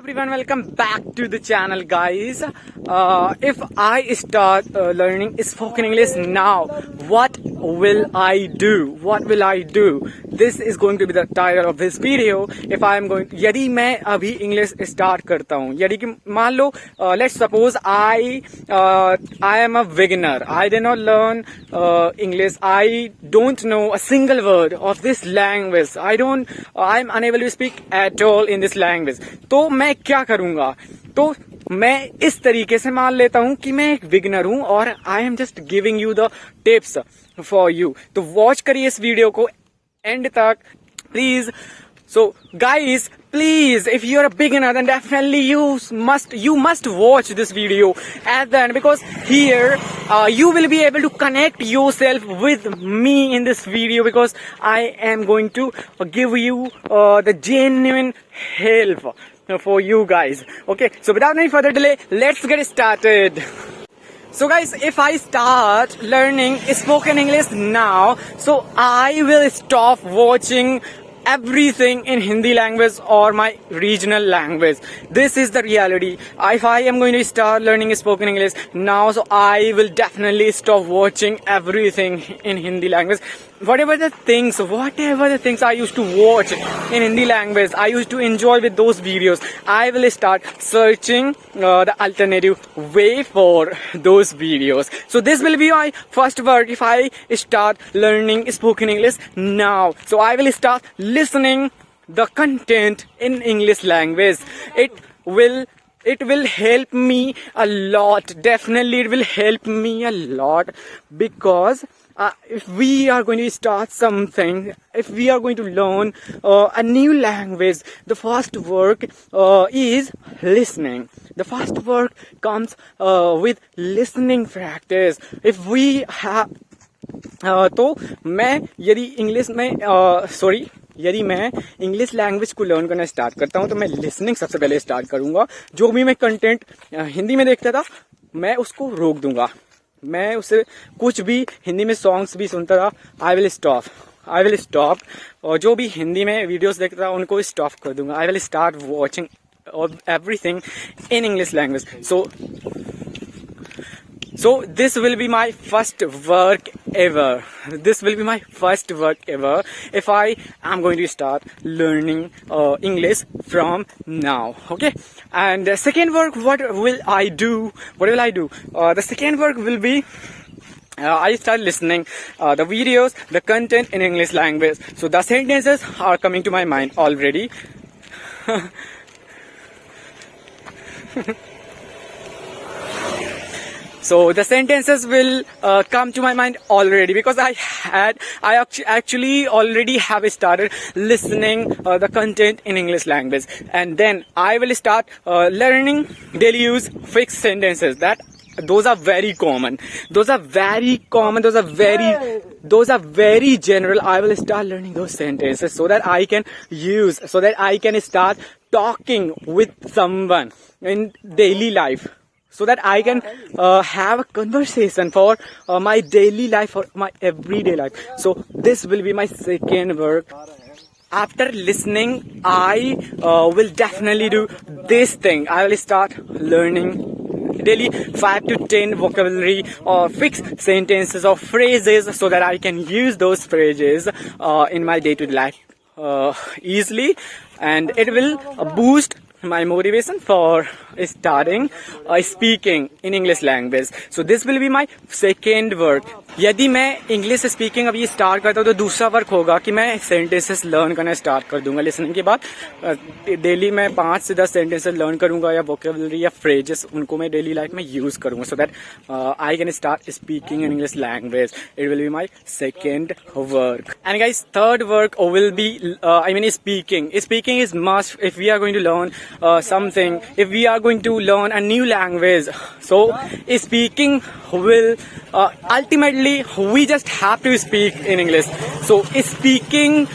Everyone, welcome back to the channel, guys. If I start learning spoken English now, what will I do? What will I do? This is going to be the title of this video. If I am going, यदि मैं अभी English start करता हूँ, यदि कि मान लो, let's suppose I am a beginner. I did not learn English. I don't know a single word of this language. I'm unable to speak at all in this language. तो मैं क्या करूंगा? तो मैं इस तरीके से मान लेता हूं कि मैं एक बिगनर हूं और I am just giving you the tips for you. तो वॉच करिए इस वीडियो को एंड तक please. So guys, please, if you're a beginner, then definitely you must watch this video at the end, because here you will be able to connect yourself with me in this video, because I am going to give you the genuine help for you guys. Okay, so without any further delay, let's get started. So guys, if I start learning spoken English now, so I will stop watching everything in Hindi language or my regional language. This is the reality. If I am going to start learning spoken English now, so I will definitely stop watching everything in Hindi language. Whatever the things I used to watch in Hindi language, I used to enjoy with those videos, I will start searching the alternative way for those videos. So this will be my first work if I start learning spoken English now. So I will start listening the content in English language. It will help me a lot. Definitely it will help me a lot, because if we are going to start something, if we are going to learn a new language, the first work is listening. The first work comes with listening practice. If we have तो मैं यदि मैं English language को learn करना start करता हूं, तो मैं लिसनिंग सबसे पहले स्टार्ट करूंगा. जो भी मैं कंटेंट हिंदी में देखता था, मैं उसको रोक दूंगा. मैं उससे कुछ भी हिंदी में सॉन्ग्स भी सुनता था, आई विल स्टॉप. और जो भी हिंदी में वीडियोस देखता था, उनको स्टॉप कर दूंगा. I will start watching everything in English language. So this will be my first work ever. If I am going to start learning English from now. Okay. And the second work, what will I do? The second work will be I start listening the videos, the content in English language. So the sentences are coming to my mind already. So the sentences will come to my mind already, because I actually already have started listening the content in English language, and then I will start learning daily use fixed sentences. Those are very common. Those are very general. I will start learning those sentences so that I can start talking with someone in daily life, so that I can have a conversation for my daily life, or my everyday life. So this will be my second work. After listening, I will definitely do this thing. I will start learning daily 5 to 10 vocabulary or fixed sentences or phrases, so that I can use those phrases in my day-to-day life easily, and it will boost my motivation for starting speaking in English language. So this will be my second work. यदि मैं English speaking अभी start करता हूँ, तो दूसरा work होगा कि मैं सेंटेंसेस लर्न करना स्टार्ट कर दूंगा. लिसनिंग के बाद डेली मैं 5 से 10 सेंटेंसेस लर्न करूंगा, या वोकेबलरी या फ्रेजेस, उनको मैं डेली लाइफ में यूज करूंगा, so that I can start speaking in English language. It will be my second work. And guys, third work will be speaking is must if we are going to learn something, if we are going to learn a new language. So speaking will ultimately we just have to speak in English. So speaking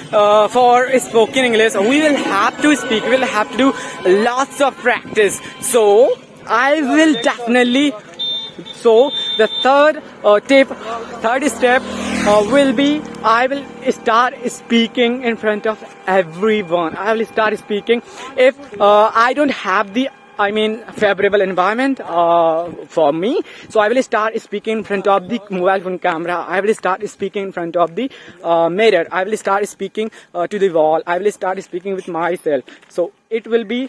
for spoken English, we will have to speak, we will have to do lots of practice. So I will definitely, so the third step will be I will start speaking in front of everyone. I will start speaking if I don't have the favorable environment for me. So I will start speaking in front of the mobile phone camera. I will start speaking in front of the mirror. I will start speaking to the wall. I will start speaking with myself. So it will be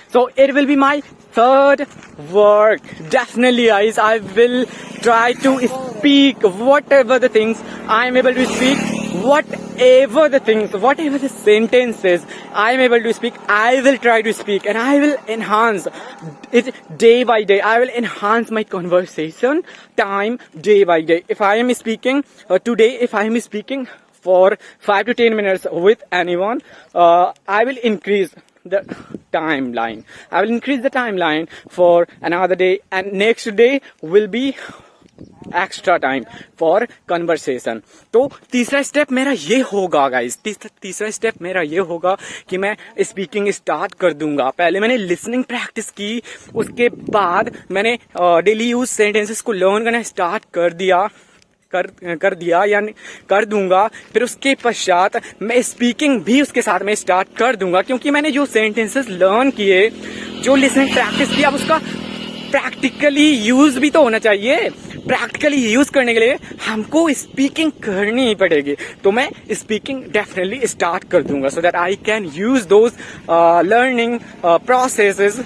So it will be my third work. Definitely, guys, I will try to speak whatever the things I am able to speak. Whatever the things, whatever the sentences I am able to speak, I will try to speak, and I will enhance it day by day. I will enhance my conversation time day by day. If I am speaking today, if I am speaking for 5 to 10 minutes with anyone, I will increase the timeline. I will increase the timeline for another day, and next day will be extra time for conversation. तो तीसरा step मेरा ये होगा guys, तीसरा step मेरा ये होगा कि मैं स्पीकिंग स्टार्ट कर दूंगा. पहले मैंने लिसनिंग प्रैक्टिस की, उसके बाद मैंने डेली यूज सेंटेंसेस को लर्न करना स्टार्ट कर दिया यानी कर दूंगा. फिर उसके पश्चात मैं स्पीकिंग भी उसके साथ में स्टार्ट कर दूंगा, क्योंकि मैंने जो सेंटेंसेस लर्न किए, जो लिसनिंग प्रैक्टिस किया, अब उसका प्रैक्टिकली यूज भी तो होना चाहिए. प्रैक्टिकली यूज करने के लिए हमको स्पीकिंग करनी ही पड़ेगी. तो मैं स्पीकिंग डेफिनेटली स्टार्ट कर दूंगा, so that I can use those learning processes,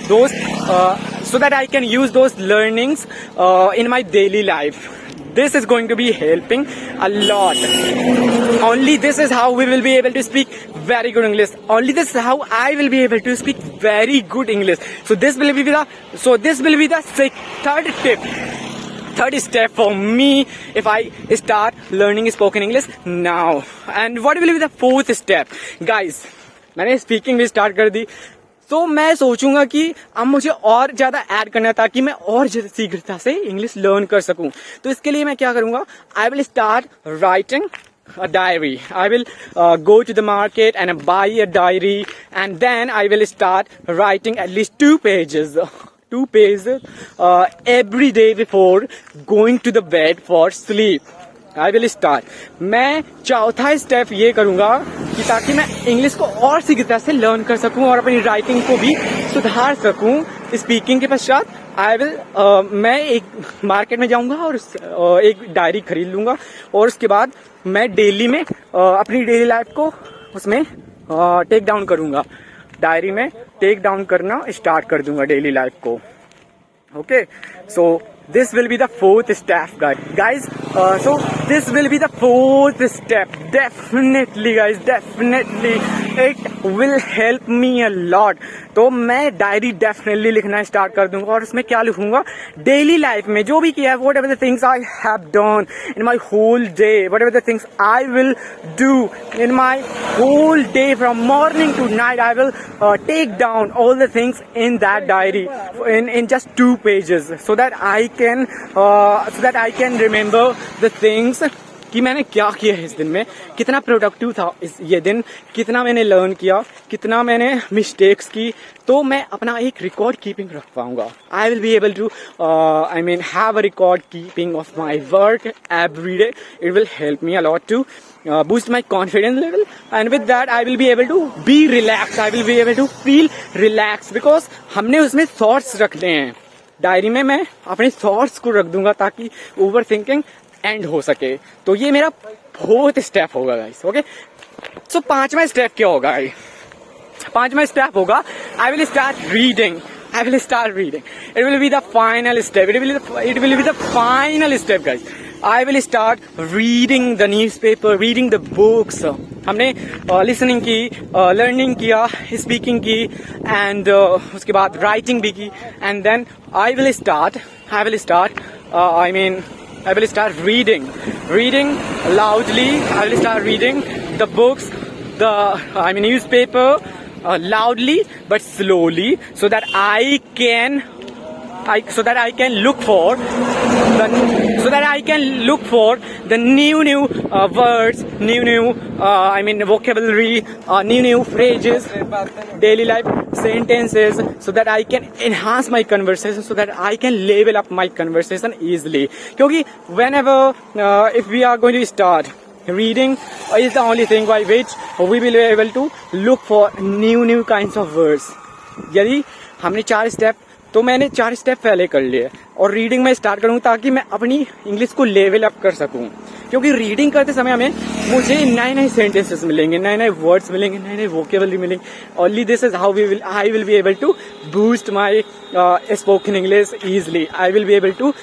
those so that I can use those learnings in my daily life. This is going to be helping a lot. Only this is how we will be able to speak very good English. Only this is how I will be able to speak very good English. So this will be the third step for me if I start learning spoken English now. And what will be the fourth step? Guys, मैंने speaking भी start कर दी, तो मैं सोचूंगा कि अब मुझे और ज्यादा ऐड करना है ताकि मैं और ज्यादा शीघ्रता से इंग्लिश लर्न कर सकूं. तो इसके लिए मैं क्या करूंगा, I will start writing a diary. I will go to the market and buy a diary, and then I will start writing at least 2 pages every day before going to the bed for sleep. I will start. मैं चौथा step ये करूंगा कि ताकि मैं English को और शीघ्रता से लर्न कर सकूं और अपनी राइटिंग को भी सुधार सकूं. स्पीकिंग के पश्चात मैं एक मार्केट में जाऊंगा और एक डायरी खरीद लूंगा, और उसके बाद मैं डेली में अपनी डेली लाइफ को उसमें टेक डाउन करूंगा. डायरी में टेक डाउन करना स्टार्ट कर दूंगा डेली लाइफ को. Okay, so this will be the fourth step, guys. So this will be the fourth step. Definitely, guys, definitely it will help me a lot. तो मैं diary definitely लिखना start कर दूंगा, और उसमें क्या लिखूंगा, डेली लाइफ में जो भी किया है, whatever the things I have done in my whole day, whatever the things I will do in my whole day from morning to night. I will take down all the things in that diary in just 2 pages, so that I can remember the things कि मैंने क्या किया है इस दिन में, कितना productive था ये दिन, कितना मैंने लर्न किया, कितना मैंने मिस्टेक्स की. तो मैं अपना एक रिकॉर्ड कीपिंग रख पाऊंगा. I will be able to have a record keeping of my work every day. It will help me a lot to boost my confidence level, and with that I will be able to be relaxed. I will be able to feel relaxed because हमने उसमें thoughts रखने हैं. Diary में मैं अपने thoughts को रख दूंगा ताकि ओवर थिंकिंग एंड हो सके. तो ये मेरा फोर्थ स्टेप होगा गाइस. ओके, सो पांचवा स्टेप क्या होगा? पांचवा स्टेप होगा I will start reading. I will start reading. It will be the final step. It will be the final step, guys. I will start reading the newspaper, reading the books. हमने listening की, learning किया, speaking की, and उसके बाद writing भी की, and then I will start reading loudly. I will start reading the books, newspaper. Loudly but slowly, so that I can so that I can look for the new words, new I mean vocabulary, new phrases, daily life sentences, so that I can enhance my conversation, so that I can level up my conversation easily. क्योंकि whenever if we are going to start reading is the only thing by which we will be able to look for new kinds of words. यदि हमने 4 step, तो मैंने 4 step पहले कर लिए और reading में स्टार्ट करूँ ताकि मैं अपनी इंग्लिश को लेवल अप कर सकूँ. क्योंकि रीडिंग करते समय हमें मुझे नए सेंटेंसेस मिलेंगे, नए वर्ड्स मिलेंगे, नए वोकेबलरी मिलेंगे. Only this is how I will be able to boost my spoken English easily. I will be able to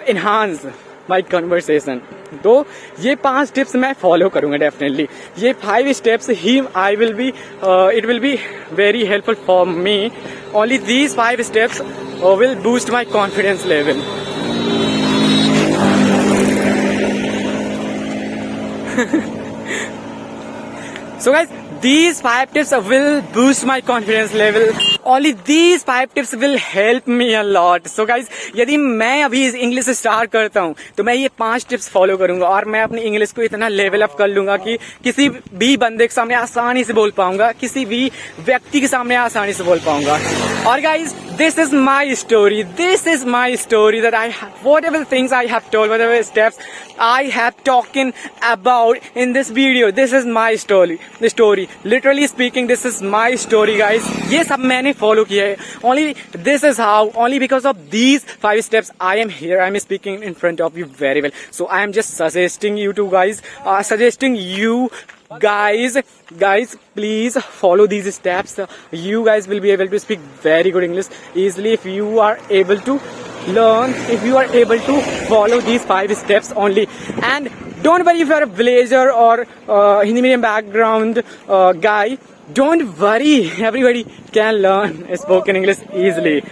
enhance my conversation. तो ये 5 टिप्स मैं फॉलो करूंगा डेफिनेटली. ये 5 steps he I will B it will be very helpful for me. Only these 5 steps will boost my confidence level. So guys, these 5 tips will boost my confidence level. Only these 5 tips will help me a lot. So guys, यदि मैं अभी English start करता हूँ तो मैं ये 5 tips follow करूंगा और मैं अपनी इंग्लिश को इतना लेवल अप कर लूंगा कि किसी भी बंदे के सामने आसानी से बोल पाऊंगा, किसी भी व्यक्ति के सामने आसानी से बोल पाऊंगा. और guys, this is my story. This is my story that I have, whatever things I have told, whatever steps I have talking about in this video. This is my story. The story. Literally speaking, this is my story, guys. ये सब मैंने follow किया है. Only this is how. Only because of these 5 steps, I am here. I am speaking in front of you very well. So I am just suggesting you to guys, guys, please follow these steps. You guys will be able to speak very good English easily if you are able to learn, if you are able to follow these 5 steps only. And don't worry if you are a villager or Hindi medium background guy. Don't worry, everybody can learn spoken English easily.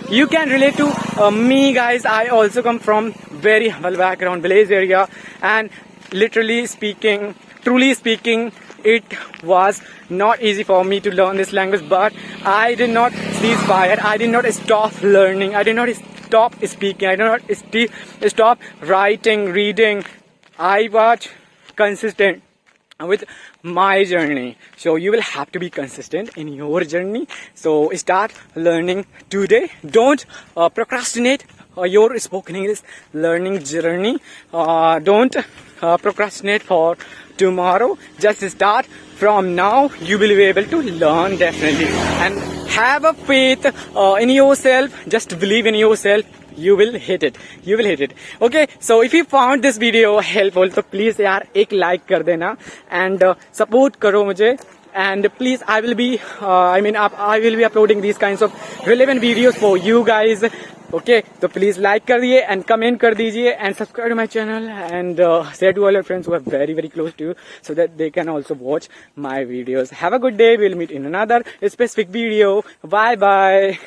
You can relate to me, guys. I also come from very humble background, village area, and literally speaking, truly speaking, it was not easy for me to learn this language, but I did not cease fire. I did not stop learning. I did not stop speaking. I did not stop writing, reading. I was consistent with my journey. So you will have to be consistent in your journey. So start learning today. Don't procrastinate your spoken English learning journey. Don't procrastinate for tomorrow. Just start from now. You will be able to learn definitely. And have a faith in yourself. Just believe in yourself. You will hit it. You will hit it. Okay. So if you found this video helpful, तो please यार एक like कर देना and support करो मुझे. And please, I will be uploading these kinds of relevant videos for you guys. Okay, so please like कर दिए and comment कर दीजिए and subscribe to my channel and share to all your friends who are very very close to you so that they can also watch my videos. Have a good day. We'll meet in another specific video. Bye bye.